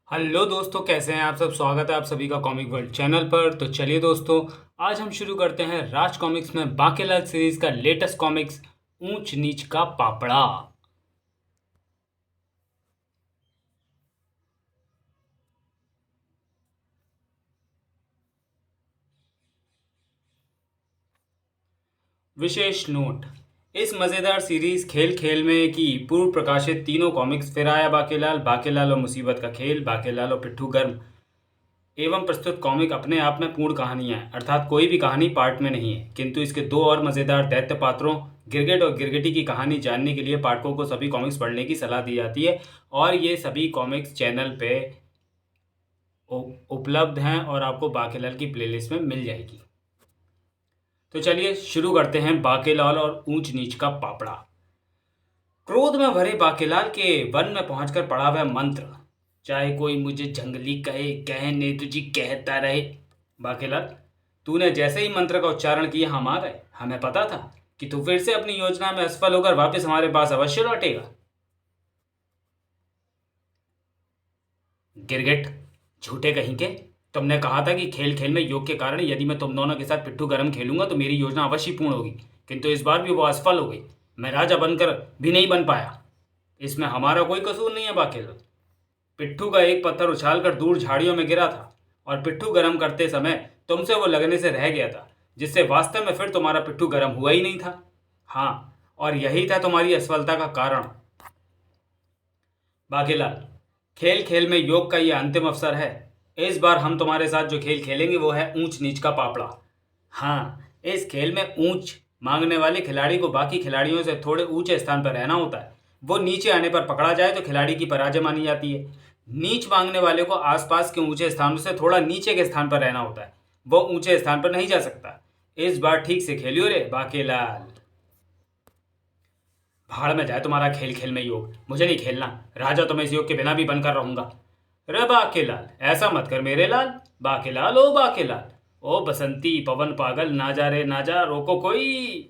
Hello दोस्तों, कैसे हैं आप सब। स्वागत है आप सभी का कॉमिक वर्ल्ड चैनल पर। तो चलिए दोस्तों, आज हम शुरू करते हैं राज कॉमिक्स में बाकेलाल सीरीज का लेटेस्ट कॉमिक्स ऊंच नीच का पापड़ा। विशेष नोट, इस मज़ेदार सीरीज खेल खेल में की पूर्व प्रकाशित तीनों कॉमिक्स फिर आया बाकेलाल, बाकेलाल और मुसीबत का खेल, बाकेलाल और पिट्ठू गर्म एवं प्रस्तुत कॉमिक अपने आप में पूर्ण कहानियां हैं, अर्थात कोई भी कहानी पार्ट में नहीं है। किंतु इसके दो और मज़ेदार दैत्य पात्रों गिरगिट और गिरगिटी की कहानी जानने के लिए पाठकों को सभी कॉमिक्स पढ़ने की सलाह दी जाती है और ये सभी कॉमिक्स चैनल पे उपलब्ध हैं और आपको बाकेलाल की प्लेलिस्ट में मिल जाएगी। तो चलिए शुरू करते हैं बाकेलाल और ऊंच नीच का पापड़ा। क्रोध में भरे बाकेलाल के वन में पहुंचकर पढ़ा वह मंत्र, चाहे कोई मुझे जंगली कहे, कहने तुझी कहता रहे। बाकेलाल, तूने जैसे ही मंत्र का उच्चारण किया हम आ गए। हमें पता था कि तू फिर से अपनी योजना में असफल होकर वापस हमारे पास अवश्य लौटेगा। गिरगिट, झूठे कहीं के, तुमने कहा था कि खेल खेल में योग के कारण यदि मैं तुम दोनों के साथ पिट्ठू गरम खेलूंगा तो मेरी योजना अवश्य पूर्ण होगी, किंतु इस बार भी वो असफल हो गई। मैं राजा बनकर भी नहीं बन पाया। इसमें हमारा कोई कसूर नहीं है बाकेलाल। पिट्ठू का एक पत्थर उछालकर दूर झाड़ियों में गिरा था और पिट्ठू गरम करते समय तुमसे वो लगने से रह गया था, जिससे वास्तव में फिर तुम्हारा पिट्ठू गरम हुआ ही नहीं था। हाँ, और यही था तुम्हारी असफलता का कारण। बाकेलाल, खेल खेल में योग का ये अंतिम अवसर है। इस बार हम तुम्हारे साथ जो खेल खेलेंगे वो है ऊंच नीच का पापड़ा। हाँ, इस खेल में ऊंच मांगने वाले खिलाड़ी को बाकी खिलाड़ियों से थोड़े ऊंचे स्थान पर रहना होता है। वो नीचे आने पर पकड़ा जाए तो खिलाड़ी की पराजय मानी जाती है। नीच मांगने वाले को आसपास के ऊंचे स्थानों से थोड़ा नीचे के स्थान पर रहना होता है। वो ऊंचे स्थान पर नहीं जा सकता। इस बार ठीक से खेलियो रे बाकेलाल। भाड़ में जाए तुम्हारा खेल खेल में योग, मुझे नहीं खेलना। राजा तो मैं इस योग के बिना भी बनकर रहूंगा। रे बाकेलाल, ऐसा मत कर मेरे लाल। बाकेलाल, ओ बाकेलाल, ओ बसंती पवन पागल, ना जा रे ना जा, रोको कोई।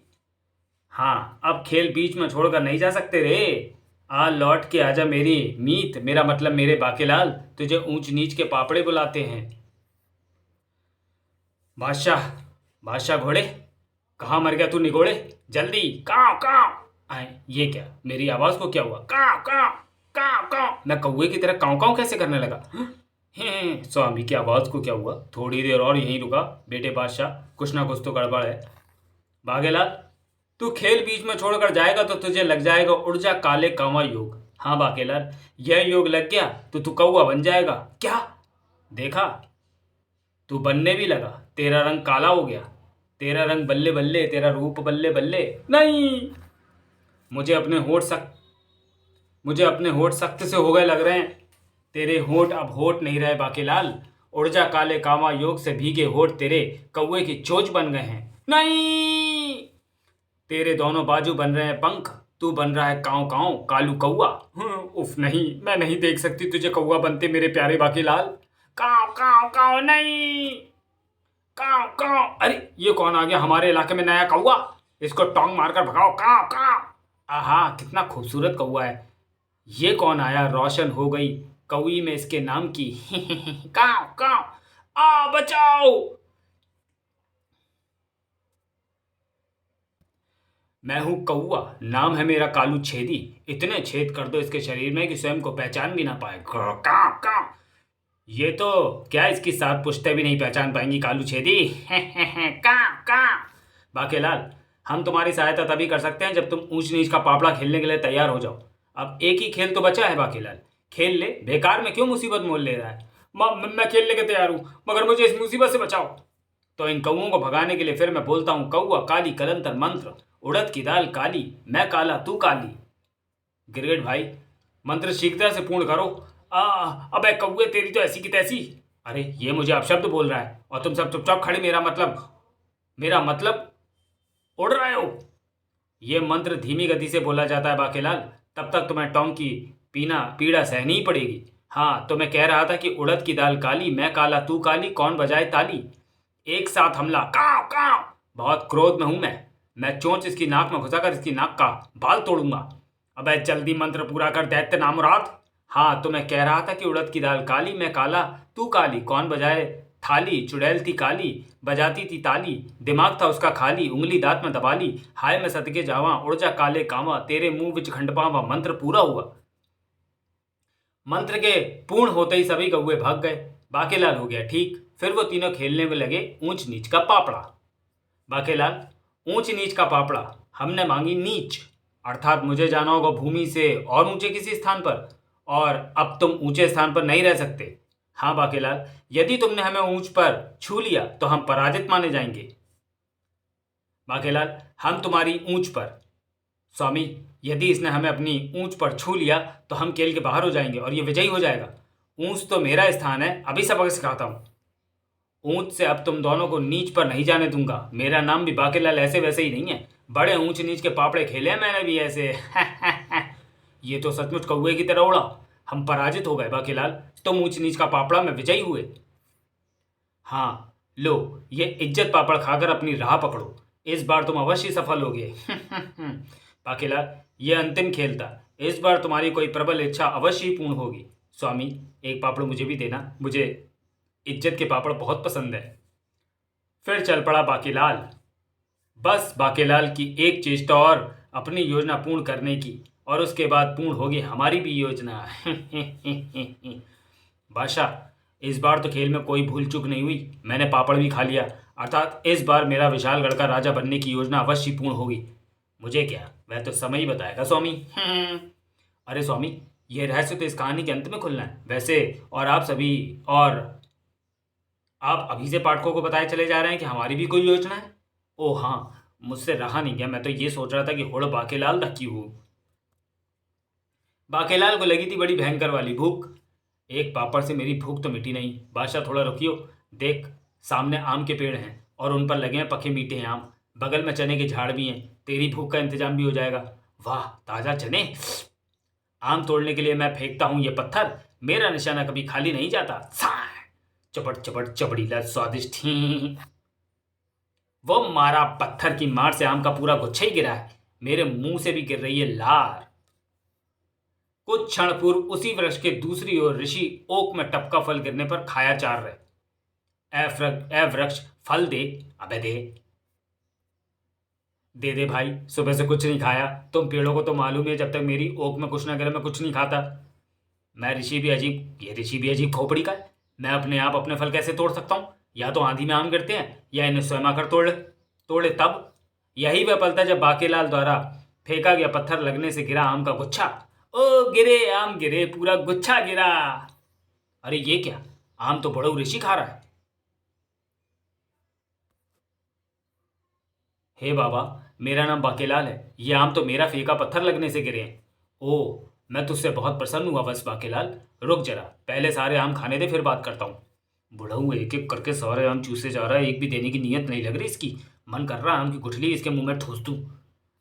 हाँ, अब खेल बीच में छोड़कर नहीं जा सकते रे। आ लौट के आजा मेरी मीत, मेरा मतलब मेरे बाकेलाल, तुझे ऊंच नीच के पापड़े बुलाते हैं। बादशाह, बादशाह घोड़े, कहाँ मर गया तू निगोड़े? जल्दी काव काव आए। ये क्या, मेरी आवाज को क्या हुआ? काव काव काव काव, मैं कौवे की तरह काव काव कैसे करने लगा? स्वामी की आवाज को क्या हुआ? थोड़ी देर और यहीं रुका बेटे बादशाह, कुछ ना कुछ तो गड़बड़ है। बागेलाल, तू खेल बीच में छोड़कर जाएगा तो तुझे लग जाएगा उड़ जा काले कांवा योग। हाँ बाकेलाल, यह योग लग गया तो तू कौवा बन जाएगा। क्या? देखा, तू बनने भी लगा। तेरा रंग काला हो गया। तेरा रंग बल्ले बल्ले, तेरा रूप बल्ले बल्ले। नहीं, मुझे अपने होठ सख्त मुझे अपने होठ सख्त से हो गए लग रहे हैं। तेरे होठ अब होठ नहीं रहे बाकेलाल। उड़ जा काले कावा योग से भीगे होठ तेरे कौवे की चोंच बन गए हैं। नहीं, तेरे दोनों बाजू बन रहे हैं पंख। तू बन रहा है काव काव कालू कौआ। उफ, नहीं, मैं नहीं देख सकती तुझे कौआ बनते मेरे प्यारे बाकेलाल। काव काव काव नहीं, काव काव। अरे, ये कौन आ गया हमारे इलाके में नया कौआ? इसको टोंग मारकर भगाओ। काव काव। आहा, कितना खूबसूरत कौआ है। ये कौन आया? रोशन हो गई कौई में इसके नाम की। काव काव, आ बचाओ। मैं हूं कौआ, नाम है मेरा कालू छेदी। इतने छेद कर दो इसके शरीर में कि स्वयं को पहचान भी ना पाए। काव काव। ये तो क्या, इसकी सात पुश्तें भी नहीं पहचान पाएंगी कालू छेदी। काव काव। बाकेलाल, हम तुम्हारी सहायता तभी कर सकते हैं जब तुम ऊंच नीच का पापड़ा खेलने के लिए तैयार हो जाओ। अब एक ही खेल तो बचा है बाकेलाल, खेल ले। बेकार में क्यों मुसीबत मोल ले रहा है? मैं खेलने के तैयार हूं, मगर मुझे इस मुसीबत से बचाओ। तो इन कौओं को भगाने के लिए फिर मैं बोलता हूं, कौआ काली कलंतर मंत्र, उड़द की दाल काली, मैं काला तू काली। गिरगिट भाई, मंत्र शीघ्रता से पूर्ण करो। अबे कौए, तेरी तो ऐसी की तैसी। अरे, ये मुझे अपशब्द बोल रहा है और तुम सब चुपचाप खड़े। मेरा मतलब उड़ रहे हो। ये मंत्र धीमी गति से बोला जाता है बाकेलाल, तब तक तुम्हें टोंग की पीड़ा सहनी ही पड़ेगी। हाँ, तो मैं कह रहा था कि उड़द की दाल काली, मैं काला तू काली, कौन बजाए ताली। एक साथ हमला। काव काव। बहुत क्रोध में हूं मैं चोंच इसकी नाक में घुसाकर इसकी नाक का बाल तोड़ूंगा। अबे जल्दी मंत्र पूरा कर दैत्य नामुराद। हाँ तो मैं कह रहा था कि उड़द की दाल काली, मैं काला तू काली, कौन बजाए थाली, चुड़ैल थी काली बजाती थी ताली, दिमाग था उसका खाली, उंगली दांत में दबा ली, हाय मैं सदके जावा उड़ जा काले कावा, तेरे मुंह विच खंड पावा, मंत्र पूरा हुआ। मंत्र के पूर्ण होते ही सभी कौवे भाग गए। बाकेलाल हो गया ठीक। फिर वो तीनों खेलने में लगे ऊंच नीच का पापड़ा। बाकेलाल, ऊंच नीच का पापड़ा, हमने मांगी नीच, अर्थात मुझे जाना होगा भूमि से और ऊंचे किसी स्थान पर, और अब तुम ऊंचे स्थान पर नहीं रह सकते। हाँ बाकेलाल, यदि तुमने हमें ऊंच पर छू लिया तो हम पराजित माने जाएंगे। बाकेलाल, हम तुम्हारी ऊंच पर। स्वामी, यदि इसने हमें अपनी ऊंच पर छू लिया तो हम खेल के बाहर हो जाएंगे और ये विजयी हो जाएगा। ऊंच तो मेरा स्थान है, अभी सबक सिखाता हूं। ऊंच से अब तुम दोनों को नीच पर नहीं जाने दूंगा। मेरा नाम भी बाकेलाल ऐसे वैसे ही नहीं है, बड़े ऊंच नीच के पापड़े खेले हैं मैंने भी ऐसे। ये तो सचमुच कौवे की तरह उड़ा। हम पराजित हो गए बाकेलाल, तुम ऊंच नीच का पापड़ा में विजयी हुए। हाँ लो, ये इज्जत पापड़ खाकर अपनी राह पकड़ो, इस बार तुम अवश्य सफल होगे। बाकेलाल, ये अंतिम खेल था, इस बार तुम्हारी कोई प्रबल इच्छा अवश्य ही पूर्ण होगी। स्वामी, एक पापड़ मुझे भी देना, मुझे इज्जत के पापड़ बहुत पसंद है। फिर चल पड़ा बाकेलाल। बस बाकेलाल की एक चेष्टा और अपनी योजना पूर्ण करने की, और उसके बाद पूर्ण होगी हमारी भी योजना। बादशाह, इस बार तो खेल में कोई भूल चूक नहीं हुई, मैंने पापड़ भी खा लिया, अर्थात इस बार मेरा विशालगढ़ का राजा बनने की योजना अवश्य पूर्ण होगी। मुझे क्या, वह तो समय ही बताएगा स्वामी। अरे स्वामी, ये रहस्य तो इस कहानी के अंत में खुलना है वैसे, और आप अभी से पाठकों को बताए चले जा रहे हैं कि हमारी भी कोई योजना है। ओ हाँ, मुझसे रहा नहीं गया, मैं तो ये सोच रहा था कि होड़ बाकेलाल तक की हूँ। बाकेलाल को लगी थी बड़ी भयंकर वाली भूख। एक पापड़ से मेरी भूख तो मिटी नहीं। बादशाह थोड़ा रुकियो, देख सामने आम के पेड़ हैं और उन पर लगे हैं पके मीठे आम, बगल में चने के झाड़ भी हैं, तेरी भूख का इंतजाम भी हो जाएगा। वाह ताज़ा चने। आम तोड़ने के लिए मैं फेंकता हूँ ये पत्थर, मेरा निशाना कभी खाली नहीं जाता। चपट चपट चपड़ीला स्वादिष्ट ही। वो मारा पत्थर की मार से आम का पूरा गुच्छा ही गिरा है, मेरे मुंह से भी गिर रही है लार। कुछ क्षण पूर्व उसी वृक्ष के दूसरी ओर ऋषि ओक में टपका फल गिरने पर खाया चार रहे। ए वृक्ष फल दे, अबे दे दे दे भाई, सुबह से कुछ नहीं खाया। तुम पेड़ों को तो मालूम है, जब तक मेरी ओक में कुछ ना गिरे मैं कुछ नहीं खाता। मैं ऋषि भी अजीब, ये ऋषि भी अजीब खोपड़ी का है। मैं अपने आप अपने फल कैसे तोड़ सकता हूँ? या तो आंधी में आम गिरते हैं या इन्हें स्वयं आकर तोड़े तब। यही वह पल था जब बाकेलाल द्वारा फेंका गया पत्थर लगने से गिरा आम का गुच्छा। ओ गिरे आम गिरे, पूरा गुच्छा गिरा। अरे ये क्या, आम तो बड़ो ऋषि खा रहा है। हे बाबा, मेरा नाम बाकेलाल है, ये आम तो मेरा फेंका पत्थर लगने से गिरे हैं। ओ, मैं तुझसे बहुत प्रसन्न हुआ बस बाकेलाल, रुक जरा, पहले सारे आम खाने दे फिर बात करता हूँ। बुढ़ऊ एक एक करके सारे आम चूसे जा रहा है, एक भी देने की नीयत नहीं लग रही इसकी। मन कर रहा है आम की गुठली इसके मुंह में ठूस दूँ।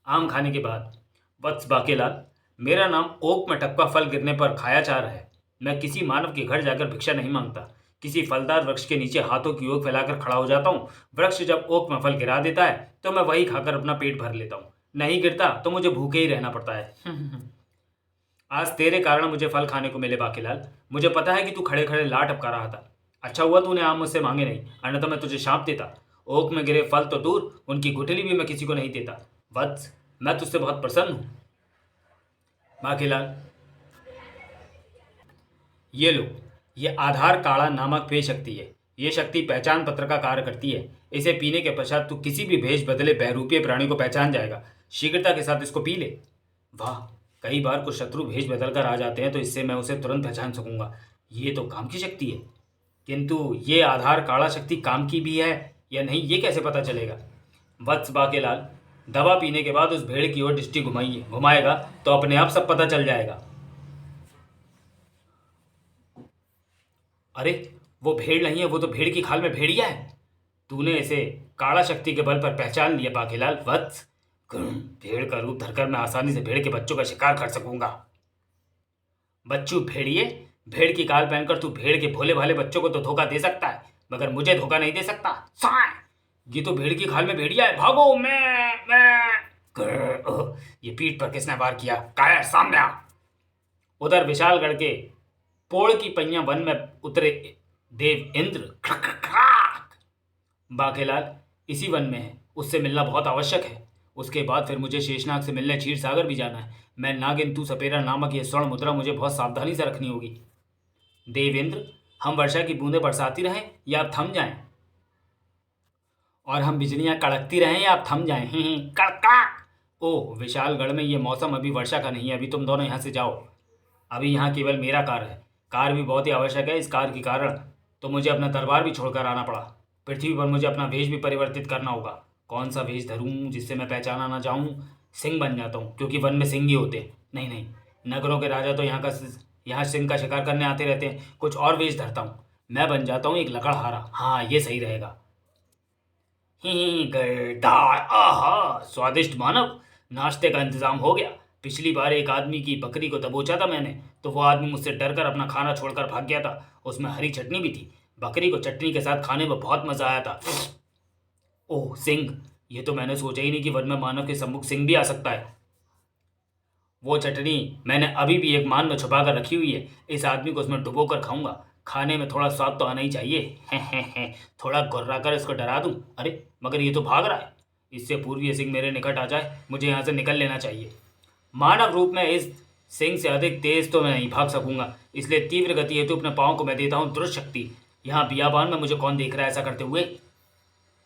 आम खाने के बाद, वत्स बाकेलाल, मेरा नाम ओक में टपका फल गिरने पर खाया जा रहा है। मैं किसी मानव के घर जाकर भिक्षा नहीं मांगता, किसी फलदार वृक्ष के नीचे हाथों की ओर फैलाकर खड़ा हो जाता हूँ। वृक्ष जब ओक में फल गिरा देता है तो मैं वही खाकर अपना पेट भर लेता हूँ, नहीं गिरता तो मुझे भूखे ही रहना पड़ता है। आज तेरे कारण मुझे फल खाने को मिले बाकेलाल। मुझे पता है कि तू खड़े खड़े लाट टपका रहा था। अच्छा हुआ तूने आम मुझसे मांगे नहीं, अन्यथा मैं तुझे शाप देता। ओक में गिरे फल तो दूर, उनकी गुठली भी मैं किसी को नहीं देता। वत्स, मैं तुझसे बहुत प्रसन्न हूँ। बाकेलाल, ये लो, ये आधार काढ़ा नामक पेय शक्ति है। ये शक्ति पहचान पत्र का कार्य करती है। इसे पीने के पश्चात तू किसी भी भेष बदले बहरूपीय प्राणी को पहचान जाएगा। शीघ्रता के साथ इसको पी ले। वाह, कई बार कुछ शत्रु भेष बदल कर आ जाते हैं तो इससे मैं उसे तुरंत पहचान सकूंगा। ये तो काम की शक्ति है, किंतु ये आधार काढ़ा शक्ति काम की भी है या नहीं ये कैसे पता चलेगा? वत्स बाकेलाल, दवा पीने के बाद उस भेड़ की ओर दृष्टि घुमाएगा तो अपने आप सब पता चल जाएगा। अरे वो भेड़ नहीं है, वो तो भेड़ की खाल में भेड़िया है। तूने इसे काढ़ा शक्ति के बल पर पहचान लिया बाकेलाल। वत्स, भेड़ का रूप धरकर मैं आसानी से भेड़ के बच्चों का शिकार कर सकूंगा। बच्चू भेड़िए, भेड़ की काल पहनकर तू भेड़ के भोले भाले बच्चों को तो धोखा दे सकता है, मगर मुझे धोखा नहीं दे सकता। ये तो भेड़ की खाल में भेड़िया है, भागो। मैं ये पीठ पर किसने वार किया? कायर, सामने आ। उधर विशालगढ़ के पोड़ की पहिया वन में उतरे देव इंद्र। बाकेलाल इसी वन में है, उससे मिलना बहुत आवश्यक है। उसके बाद फिर मुझे शेषनाग से मिलने क्षीर सागर भी जाना है। मैं नागिन तू सपेरा नामक ये स्वर्ण मुद्रा मुझे बहुत सावधानी से रखनी होगी। देवेंद्र, हम वर्षा की बूंदें बरसाती रहें या आप थम जाएं, और हम बिजलियां कड़कती रहें या आप थम जाएं। कड़क। ओह, विशालगढ़ में ये मौसम अभी वर्षा का नहीं है। अभी तुम दोनों यहाँ से जाओ। अभी यहाँ केवल मेरा कार्य है। कार्य भी बहुत ही आवश्यक है। इस कार्य के कारण तो मुझे अपना दरबार भी छोड़कर आना पड़ा। पृथ्वी पर मुझे अपना वेश भी परिवर्तित करना होगा। कौन सा वेश धरूं जिससे मैं पहचाना ना जाऊं? सिंह बन जाता हूँ, क्योंकि वन में सिंह ही होते हैं। नहीं नहीं, नगरों के राजा तो यहाँ सिंह का शिकार करने आते रहते हैं। कुछ और वेश धरता हूँ। मैं बन जाता हूँ एक लकड़हारा। हाँ, ये सही रहेगा। ही गड़दार, आहा, स्वादिष्ट मानव। नाश्ते का इंतजाम हो गया। पिछली बार एक आदमी की बकरी को दबोचा था मैंने, तो वो आदमी मुझसे डरकर अपना खाना छोड़कर भाग गया था। उसमें हरी चटनी भी थी। बकरी को चटनी के साथ खाने में बहुत मजा आया था। ओह सिंह, ये तो मैंने सोचा ही नहीं कि वन में मानव के सम्मुख सिंह भी आ सकता है। वो चटनी मैंने अभी भी एक मान में छुपा कर रखी हुई है। इस आदमी को उसमें डुबो कर खाऊंगा। खाने में थोड़ा स्वाद तो आना ही चाहिए। थोड़ा गुर्रा कर इसको डरा दूं। अरे मगर ये तो भाग रहा है। इससे पूर्व ये सिंह मेरे निकट आ जाए, मुझे यहाँ से निकल लेना चाहिए। मानव रूप में इस सिंह से अधिक तेज तो मैं नहीं भाग सकूंगा, इसलिए तीव्र गति हेतु अपने पाँव को मैं देता हूँ दुरुस्त शक्ति। यहाँ बियाबान में मुझे कौन देख रहा है ऐसा करते हुए?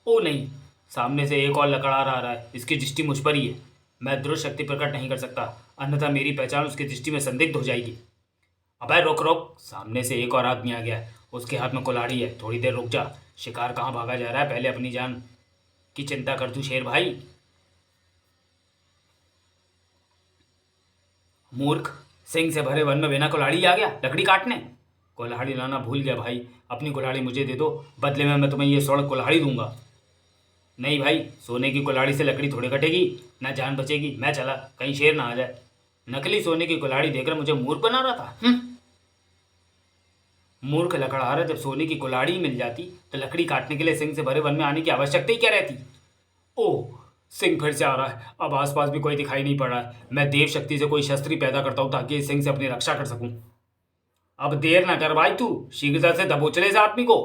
ओ नहीं, सामने से एक और लकड़हारा आ रहा है। इसकी दृष्टि मुझ पर ही है। मैं दुरुस्त शक्ति प्रकट नहीं कर सकता, अन्यथा मेरी पहचान उसकी दृष्टि में संदिग्ध हो जाएगी। अबे रुक रुक, सामने से एक और आदमी आ गया है। उसके हाथ में कुल्हाड़ी है। थोड़ी देर रुक जा। शिकार कहाँ भागा जा रहा है? पहले अपनी जान की चिंता कर तू शेर भाई। मूर्ख, सिंह से भरे वन में बिना कुल्हाड़ी आ गया लकड़ी काटने। कुल्हाड़ी लाना भूल गया भाई। अपनी कुल्हाड़ी मुझे दे दो, बदले में मैं तुम्हें ये स्वर्ण कुल्हाड़ी दूंगा। नहीं भाई, सोने की कुल्हाड़ी से लकड़ी थोड़ी कटेगी, ना जान बचेगी। मैं चला, कहीं शेर ना आ जाए। नकली सोने की कुल्हाड़ी देकर मुझे मूर्ख बना रहा था। मूर्ख लकड़हारा, जब सोने की कुल्हाड़ी मिल जाती तो लकड़ी काटने के लिए सिंह से भरे वन में आने की आवश्यकता ही क्या रहती? ओह, सिंह फिर से आ रहा है। अब आसपास भी कोई दिखाई नहीं पड़ रहा है। मैं देव शक्ति से कोई शस्त्री पैदा करता हूँ ताकि इस सिंह से अपनी रक्षा कर सकूं। अब देर ना कर भाई, तू शीघ्रता से दबोच ले इस आदमी को।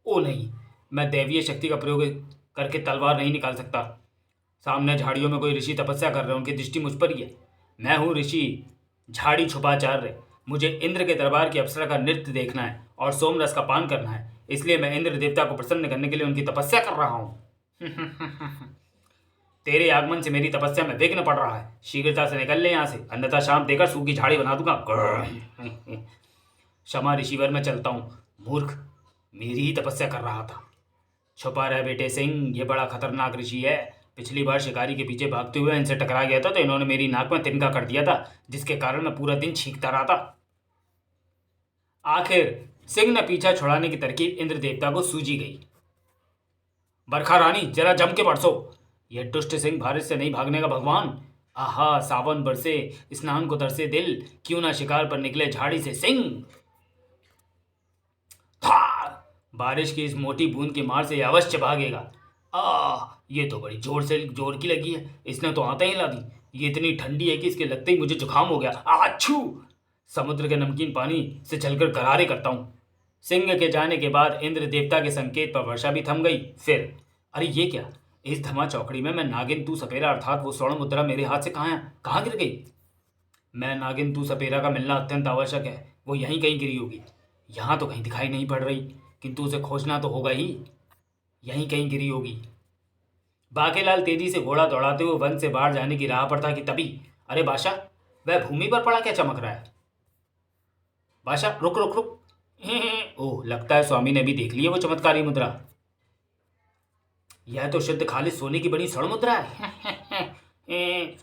ओ नहीं, मैं दैवीय शक्ति का प्रयोग करके तलवार नहीं निकाल सकता। सामने झाड़ियों में कोई ऋषि तपस्या कर रहे हैं, उनकी दृष्टि मुझ पर ही है। मैं हूँ ऋषि झाड़ी छुपाचार्य। मुझे इंद्र के दरबार की अप्सरा का नृत्य देखना है और सोमरस का पान करना है, इसलिए मैं इंद्र देवता को प्रसन्न करने के लिए उनकी तपस्या कर रहा हूँ। तेरे आगमन से मेरी तपस्या में विघ्न पड़ रहा है। शीघ्रता से निकल ले यहाँ से, अन्यथा शाम देकर सूखी झाड़ी बना दूंगा। क्षमा ऋषिवर, मैं चलता हूँ। मूर्ख, मेरी ही तपस्या कर रहा था। छुपा रहे बेटे सिंह, ये बड़ा खतरनाक ऋषि है। पिछली बार शिकारी के पीछे भागते हुए इनसे टकरा गया था तो इन्होंने मेरी नाक में तिनका कर दिया था, जिसके कारण मैं पूरा दिन छींकता रहा था। आखिर सिंह ने पीछा छुड़ाने की तरकीब इंद्र देवता को सूझी गई। बरखा रानी, जरा जम के बरसो। यह दुष्ट सिंह भारत से नहीं भागने का भगवान। आहा, सावन बरसे, स्नान को तरसे दिल, क्यों ना शिकार पर निकले झाड़ी से सिंह। बारिश की इस मोटी बूंद की मार से यह अवश्य भागेगा। ये तो बड़ी जोर की लगी है। इसने तो आते ही ला दी। ये इतनी ठंडी है कि इसके लगते ही मुझे जुकाम हो गया। आछू! समुद्र के नमकीन पानी से चलकर गरारे करता हूँ। सिंह के जाने के बाद इंद्र देवता के संकेत पर वर्षा भी थम गई। फिर अरे ये क्या, इस धमा चौकड़ी में मैं नागिन तू सपेरा अर्थात वो स्वर्ण मुद्रा मेरे हाथ से कहाँ गिर गई? मैं नागिन तू सपेरा का मिलना अत्यंत आवश्यक है। वो यहीं कहीं गिरी होगी। यहाँ तो कहीं दिखाई नहीं पड़ रही, किंतु उसे खोजना तो होगा ही। यहीं कहीं गिरी होगी। बाकेलाल तेजी से घोड़ा दौड़ाते हुए वन से बाहर जाने की राह पर था कि तभी अरे बादशाह, वह भूमि पर पड़ा क्या चमक रहा है? बादशाह, रुक रुक रुक। ओह, लगता है स्वामी ने भी देख लिया वो चमत्कारी मुद्रा। यह तो शुद्ध खालिश सोने की बनी स्वर्ण मुद्रा है।